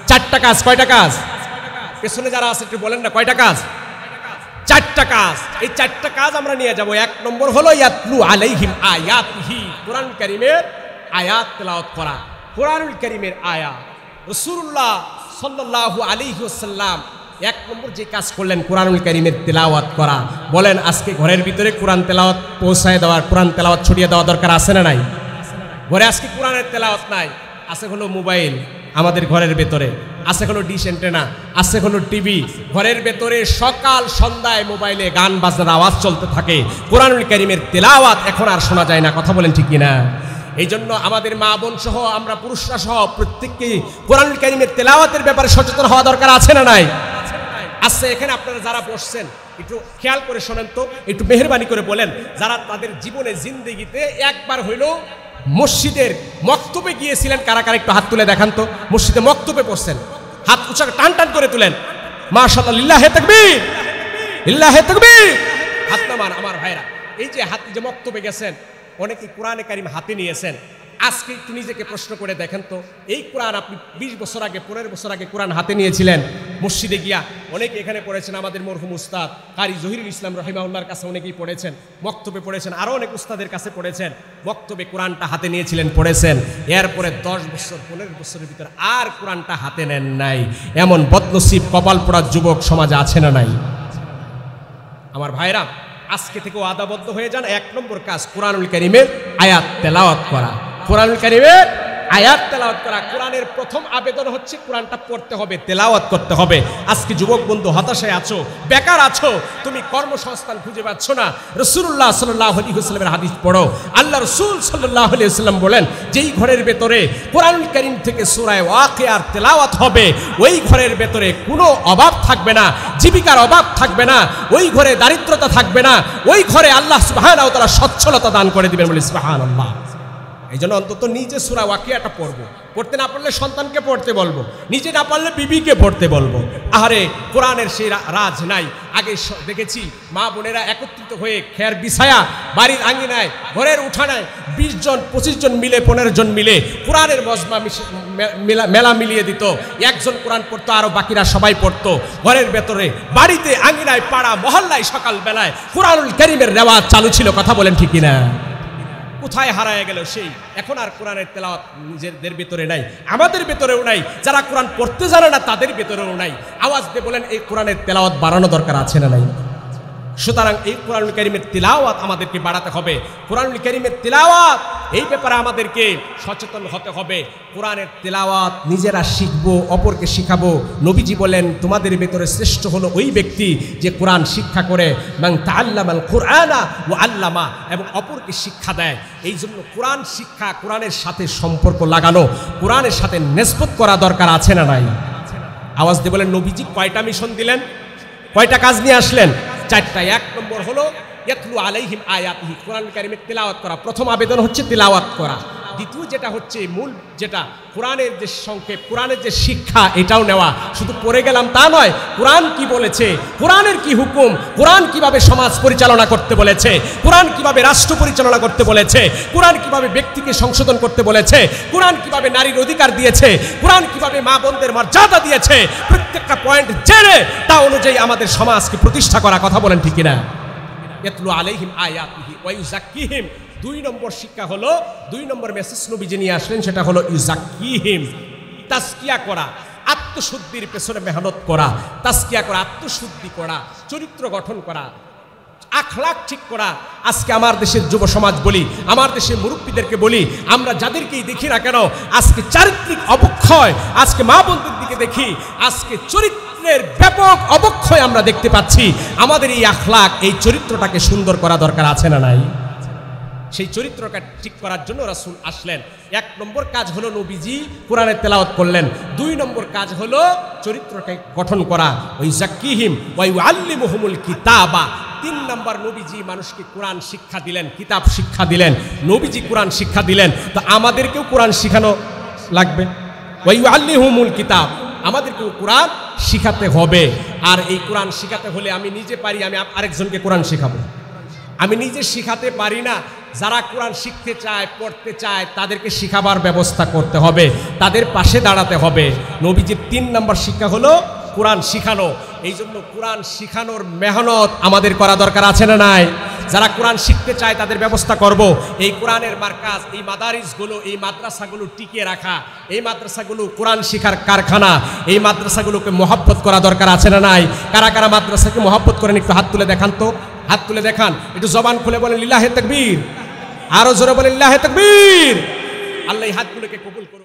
4টা কাজ। কয়টা কাজ? পেছনে যারা আছে একটু বলেন না কয়টা কাজ? 4টা কাজ। এই 4টা কাজ আমরা নিয়ে যাব। 1 নম্বর হলো ইয়াতলু আলাইহিম আয়াতিহি, কোরআনুল কারীমের আয়াত তেলাওয়াত করা। কোরআনুল কারীমের আয়াত রাসূলুল্লাহ সাল্লাল্লাহু আলাইহি ওয়াসাল্লাম 1 নম্বর যে কাজ করলেন কোরআনুল কারীমের তেলাওয়াত করা। বলেন আজকে ঘরের ভিতরে কোরআন তেলাওয়াত পৌঁছায় দেওয়া, কোরআন তেলাওয়াত ছড়িয়ে দেওয়া দরকার আছে না নাই? ঘরে আজকে কোরআনের তেলাওয়াত নাই, আছে হলো মোবাইল আমাদের ঘরের ভেতরে, আছে হলো ডিশ অ্যান্টেনা, আছে হলো টিভি। ঘরের ভেতরে সকাল সন্ধ্যায় মোবাইলে গান বাজনার আওয়াজ চলতে থাকে, কোরআনুল কারীমের তেলাওয়াত এখন আর শোনা যায় না। কথা বলেন ঠিক কিনা? এই জন্য আমাদের মা বোন সহ আমরা পুরুষরা সহ প্রত্যেককেই কোরআনুল কারীমের তেলাওয়াতের ব্যাপারে সচেতন হওয়া দরকার আছে না নাই? আছে। এখানে আপনারা যারা বসছেন একটু খেয়াল করে শোনেন তো, একটু মেহেরবানি করে বলেন, যারা তাদের জীবনে জিন্দেগিতে একবার হইলো মসজিদের মক্তবে গিয়েছিলেন, কারা কারা একটু হাত তুলে দেখান তো। মসজিদে মক্তবে পড়ছেন, হাত উঁচা টান টান করে তুলেন। মাশাআল্লাহ, লিল্লাহি তাকবীর, লিল্লাহি তাকবীর। হাত নামান আমার ভাইরা। এই যে হাত যে মক্তবে গেছেন, অনেকে কোরআনে কারীম হাতে নিয়েছেন। আজকে একটু নিজেকে প্রশ্ন করে দেখেন তো, এই কোরআন আপনি 20 বছর আগে 15 বছর আগে কোরআন হাতে নিয়েছিলেন মসজিদে গিয়া। অনেকে এখানে পড়েছেন, আমাদের মরহুম উস্তাদ কারি জহিরুল ইসলাম রাহিমাহুল্লাহর কাছে অনেকেই পড়েছেন, মক্তবে পড়েছেন, আরও অনেক উস্তাদের কাছে পড়েছেন। মক্তবে কোরআনটা হাতে নিয়েছিলেন, পড়েছেন। এরপরে 10 বছর 15 বছরের ভিতরে আর কোরআনটা হাতে নেন নাই। এমন বদনসিব কপাল পোড়া যুবক সমাজে আছে না নাই? আমার ভাইরা, আজকে থেকে ওয়াদাবদ্ধ হয়ে যান। 1 নম্বর কাজ কোরআনুল কারীমের আয়াত তেলাওয়াত করা। কোরআনুল কারীমের আয়াত তেলাওয়াত করা। কোরআনের প্রথম আবেদন হচ্ছে কোরআনটা পড়তে হবে, তেলাওয়াত করতে হবে। আজকে যুবক বন্ধু হতাশায় আছো, বেকার আছো, তুমি কর্মসংস্থান খুঁজে পাচ্ছ না। রাসূলুল্লাহ সাল্লাল্লাহু আলাইহি ওয়াসাল্লামের হাদিস পড়ো। আল্লাহ রাসূল সাল্লাল্লাহু আলাইহি ওয়াসাল্লাম বলেন, যেই ঘরের ভেতরে কোরআনুল কারীম থেকে সূরা ওয়াকিয়ার তেলাওয়াত হবে, ওই ঘরের ভেতরে কোনো অভাব থাকবে না, জীবিকার অভাব থাকবে না, ওই ঘরে দারিদ্রতা থাকবে না, ওই ঘরে আল্লাহ সুবহানাহু ওয়া তাআলা সচ্ছলতা দান করে দিবেন। বলি সুবহানাল্লাহ। এই জন্য অন্তত নিজে সূরা ওয়াকিয়াটা পড়বো, পড়তে না পারলে সন্তানকে পড়তে বলবো, নিজে না পারলে বিবিকে পড়তে বলবো। আহারে, কোরআনের সেই রাজ নাই। আগে দেখেছি মা বোনেরা একত্রিত হয়ে খের বিছায়া বাড়ির আঙ্গিনায় ঘরের উঠানায় 20 জন 25 জন মিলে 15 জন মিলে কোরআনের মজমা মেলা মিলিয়ে দিত। একজন কোরআন পড়তো, আরো বাকিরা সবাই পড়তো। ঘরের ভেতরে, বাড়িতে, আঙ্গিনায়, পাড়া মহল্লায় সকাল বেলায় কোরআনুল কারীমের রেওয়াজ চালু ছিল। কথা বলেন ঠিক কিনা? কোথায় হারায় গেল সেই? এখন আর কোরআনের তেলাওয়াত নিজেদের ভিতরে নাই, আমাদের ভিতরেও নাই। যারা কোরআন পড়তে জানে না তাদের ভিতরেও নাই। আওয়াজ দিয়ে বলেন, এই কোরআনের তেলাওয়াত বাড়ানো দরকার আছে না নাই? সুতরাং এই কোরআনুল কারীমের তিলাওয়াত আমাদেরকে বাড়াতে হবে। কোরআনুল কারীমের তিলাওয়াত, এই ব্যাপারে আমাদেরকে সচেতন হতে হবে। কোরআনের তিলাওয়াত নিজেরা শিখবো, অপরকে শিখাবো। নবীজি বলেন, তোমাদের ভেতরে শ্রেষ্ঠ হলো ওই ব্যক্তি যে কোরআন শিক্ষা করে, মান তাআল্লামাল কুরআনা ওয়া আল্লামা, এবং অপরকে শিক্ষা দেয়। এই জন্য কোরআন শিক্ষা, কোরআনের সাথে সম্পর্ক লাগানো, কোরআনের সাথে নিসবত করা দরকার আছে না নাই? আওয়াজ দিয়ে বলেন, নবীজি কয়টা মিশন দিলেন, কয়টা কাজ নিয়ে আসলেন? 4টা। 1 নম্বর হলো ইয়াতলু আলাইহিম আয়াতিহি, কোরআন কারীমের তেলাওয়াত করা। প্রথম আবেদন হচ্ছে তেলাওয়াত করা। দ্বিতীয় যেটা হচ্ছে মূল, যেটা কোরআনের যে সংক্ষেপ, কোরআনের যে শিক্ষা, এটাও নেওয়া। শুধু পড়ে গেলাম তা নয়, কোরআন কি বলেছে, কোরআনের কি হুকুম, কোরআন কিভাবে সমাজ পরিচালনা করতে বলেছে, কোরআন কিভাবে রাষ্ট্র পরিচালনা করতে বলেছে, কোরআন কিভাবে ব্যক্তিকে সংশোধন করতে বলেছে, কোরআন কিভাবে নারীর অধিকার দিয়েছে, কোরআন কিভাবে মা বোনদের মর্যাদা দিয়েছে, প্রত্যেকটা পয়েন্ট জেনে তা অনুযায়ী আমাদের সমাজকে প্রতিষ্ঠা করা। কথা বলেন ঠিক কিনা? ইয়াতলু আলাইহিম আয়াতিহি ওয়া ইউযাক্কিহিম। 2 নম্বর শিক্ষা হলো, 2 নম্বর মেসেজ নবীজি নিয়ে আসলেন, সেটা হলো ইউযাক্কিহিম, তাজকিয়া করা, আত্মশুদ্ধির পেছনে মেহনত করা, তাজকিয়া করা, আত্মশুদ্ধি করা, চরিত্র গঠন করা। আখলাক ঠিক করা। আজকে আমার দেশের যুব সমাজ বলি, আমার দেশের মুরব্বীদেরকে বলি, আমরা যাদেরকেই দেখি না কেন, আজকে চারিত্রিক অবক্ষয়, আজকে মা বোনদের দিকে দেখি, আজকে চরিত্রের ব্যাপক অবক্ষয় আমরা দেখতে পাচ্ছি। আমাদের এই আখলাক, এই চরিত্রটাকে সুন্দর করা দরকার আছে না নাই? সেই চরিত্রকে ঠিক করার জন্য রাসূল আসলেন। 1 নম্বর কাজ হলো নবীজি কোরআনের তেলাওয়াত করলেন। 2 নম্বর কাজ হলো চরিত্রকে গঠন করা, ওই জাক্কিহিম ওয়া ইউআল্লিমুহুমুল কিতাবা। 3 নম্বর নবীজি মানুষকে কোরআন শিক্ষা দিলেন, কিতাব শিক্ষা দিলেন, নবীজি কোরআন শিক্ষা দিলেন। তো আমাদেরকেও কোরআন শিখানো লাগবে। ওয়া ইউআল্লিমুহুমুল কিতাব, আমাদেরকেও কোরআন শিখাতে হবে। আর এই কোরআন শিখাতে হলে আমি নিজে পারি, আমি আরেকজনকে কোরআন শেখাবো। আমি নিজে শিখাতে পারি না, যারা কোরআন শিখতে চায়, পড়তে চায়, তাদেরকে শিখাবার ব্যবস্থা করতে হবে, তাদের পাশে দাঁড়াতে হবে। নবীজির 3 নম্বর শিক্ষা হলো কোরআন শিখানো। এই জন্য কোরআন শিখানোর মেহনত আমাদের করা দরকার আছে না নাই? যারা কোরআন শিখতে চায় তাদের ব্যবস্থা করব। এই কোরআনের মার্কাজ, এই মাদারিসগুলো, এই মাদ্রাসাগুলো টিকিয়ে রাখা, এই মাদ্রাসাগুলো কোরআন শিখার কারখানা, এই মাদ্রাসাগুলোকে মহব্বত করা দরকার আছে না নাই? কারা কারা মাদ্রাসাকে মহব্বত করেন একটু হাত তুলে দেখান তো, হাত তুলে দেখান, একটু জবান খুলে বলেন লিল্লাহে তাকবীর, আরো জোরে বলেন লিল্লাহে তাকবীর। আল্লাহ এই হাতগুলোকে কবুল করুন।